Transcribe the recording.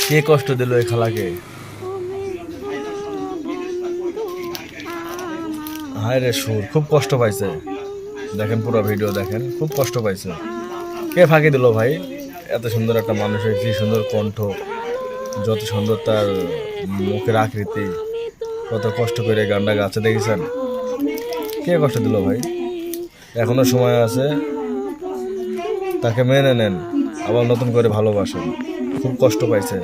কে কষ্ট দিল এই খালাকে? হায় রে সুর, খুব কষ্ট পাইছে। দেখেন পুরো ভিডিও দেখেন, খুব কষ্ট পাইছে। কে ফাঁকি দিল ভাই? এত সুন্দর একটা মানুষের কি সুন্দর কণ্ঠ, যত সুন্দর তার মুখের আকৃতি, কত কষ্ট করে গানটা গাছে দেখেছেন। কে কষ্ট দিল ভাই? এখনো সময় আছে, তাকে মেনে নেন, আবার নতুন করে ভালোবাসেন। খুব কষ্ট পাইছে।